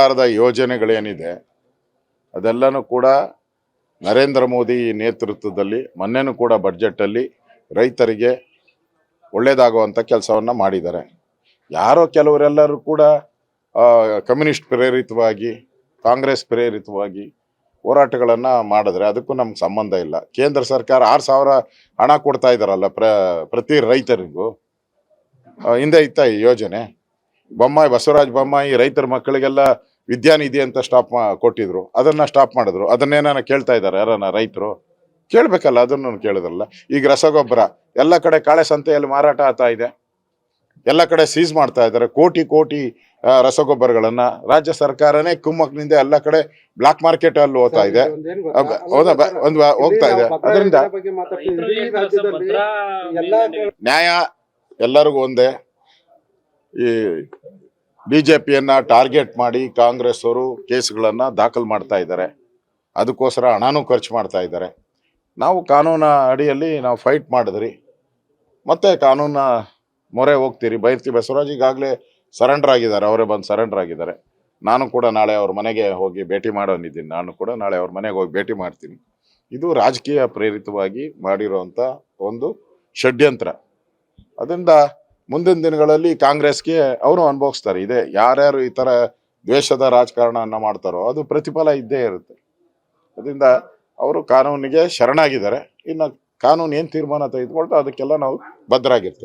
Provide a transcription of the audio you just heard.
ಸರ್ಕಾರದ ಯೋಜನೆಗಳೇನಿದೆ ಅದೆಲ್ಲನೂ ಕೂಡ ನರೇಂದ್ರ ಮೋದಿ ನೇತೃತ್ವದಲ್ಲಿ ಮೊನ್ನೆನೂ ಕೂಡ ಬಡ್ಜೆಟಲ್ಲಿ ರೈತರಿಗೆ ಒಳ್ಳೆಯದಾಗುವಂಥ ಕೆಲಸವನ್ನು ಮಾಡಿದ್ದಾರೆ. ಯಾರೋ ಕೆಲವರೆಲ್ಲರೂ ಕೂಡ ಕಮ್ಯುನಿಸ್ಟ್ ಪ್ರೇರಿತವಾಗಿ, ಕಾಂಗ್ರೆಸ್ ಪ್ರೇರಿತವಾಗಿ ಹೋರಾಟಗಳನ್ನು ಮಾಡಿದ್ರೆ ಅದಕ್ಕೂ ನಮ್ಗೆ ಸಂಬಂಧ ಇಲ್ಲ. ಕೇಂದ್ರ ಸರ್ಕಾರ 6,000 ಹಣ ಕೊಡ್ತಾ ಇದ್ದಾರಲ್ಲ ಪ್ರತಿ ರೈತರಿಗೂ. ಹಿಂದೆ ಇತ್ತ ಈ ಯೋಜನೆ. ಬಸವರಾಜ ಬೊಮ್ಮಾಯಿ ರೈತರ ಮಕ್ಕಳಿಗೆಲ್ಲ ವಿದ್ಯಾನಿಧಿ ಅಂತ ಕೊಟ್ಟಿದ್ರು, ಅದನ್ನ ಸ್ಟಾಪ್ ಮಾಡಿದ್ರು. ಅದನ್ನೇನ ಕೇಳ್ತಾ ಇದ್ದಾರೆ ಯಾರನ್ನ ರೈತರು? ಕೇಳ್ಬೇಕಲ್ಲ, ಅದನ್ನು ಕೇಳಿದ್ರಲ್ಲ. ಈಗ ರಸಗೊಬ್ಬರ ಎಲ್ಲ ಕಡೆ ಕಾಳೆ ಸಂತೆಯಲ್ಲಿ ಮಾರಾಟ ಆಗ್ತಾ ಇದೆ, ಎಲ್ಲ ಕಡೆ ಸೀಸ್ ಮಾಡ್ತಾ ಇದ್ದಾರೆ. ಕೋಟಿ ಕೋಟಿ ರಸಗೊಬ್ಬರಗಳನ್ನ ರಾಜ್ಯ ಸರ್ಕಾರನೇ ಕುಮ್ಮಕ್ನಿಂದ ಎಲ್ಲ ಕಡೆ ಬ್ಲಾಕ್ ಮಾರ್ಕೆಟ್ ಅಲ್ಲಿ ಹೋಗ್ತಾ ಇದೆ, ಹೋಗ್ತಾ ಇದೆ. ಅದರಿಂದ ನ್ಯಾಯ ಎಲ್ಲರಿಗೂ ಒಂದೇ. ಈ ಬಿಜೆಪಿಯನ್ನ ಟಾರ್ಗೆಟ್ ಮಾಡಿ ಕಾಂಗ್ರೆಸ್ ಅವರು ಕೇಸ್ಗಳನ್ನ ದಾಖಲು ಮಾಡ್ತಾ ಇದ್ದಾರೆ. ಅದಕ್ಕೋಸ್ಕರ ಹಣನೂ ಖರ್ಚು ಮಾಡ್ತಾ ಇದ್ದಾರೆ. ನಾವು ಕಾನೂನ ಅಡಿಯಲ್ಲಿ ನಾವು ಫೈಟ್ ಮಾಡಿದ್ರಿ, ಮತ್ತೆ ಕಾನೂನ ಮೊರೆ ಹೋಗ್ತೀರಿ. ಬೈರ್ತಿ ಬಸವರಾಜ್ ಈಗಾಗಲೇ ಸರೆಂಡರ್ ಆಗಿದ್ದಾರೆ, ಅವರೇ ಬಂದು ಸರೆಂಡರ್ ಆಗಿದ್ದಾರೆ. ನಾನು ಕೂಡ ನಾಳೆ ಅವ್ರ ಮನೆಗೆ ಹೋಗಿ ಭೇಟಿ ಮಾಡೋನಿದ್ದೀನಿ. ನಾನು ಕೂಡ ನಾಳೆ ಅವ್ರ ಮನೆಗೆ ಹೋಗಿ ಭೇಟಿ ಮಾಡ್ತೀನಿ. ಇದು ರಾಜಕೀಯ ಪ್ರೇರಿತವಾಗಿ ಮಾಡಿರುವಂಥ ಒಂದು ಷಡ್ಯಂತ್ರ. ಅದರಿಂದ ಮುಂದಿನ ದಿನಗಳಲ್ಲಿ ಕಾಂಗ್ರೆಸ್ಗೆ ಅವರು ಅನುಭವಿಸ್ತಾರೆ. ಇದೆ ಯಾರ್ಯಾರು ಈ ಥರ ದ್ವೇಷದ ರಾಜಕಾರಣವನ್ನು ಮಾಡ್ತಾರೋ ಅದು ಪ್ರತಿಫಲ ಇದ್ದೇ ಇರುತ್ತೆ. ಅದರಿಂದ ಅವರು ಕಾನೂನಿಗೆ ಶರಣಾಗಿದ್ದಾರೆ. ಇನ್ನು ಕಾನೂನು ಏನು ತೀರ್ಮಾನ ತೆಗೆದುಕೊಳ್ತಾ ಅದಕ್ಕೆಲ್ಲ ನಾವು ಬದ್ಧರಾಗಿರ್ತೀವಿ.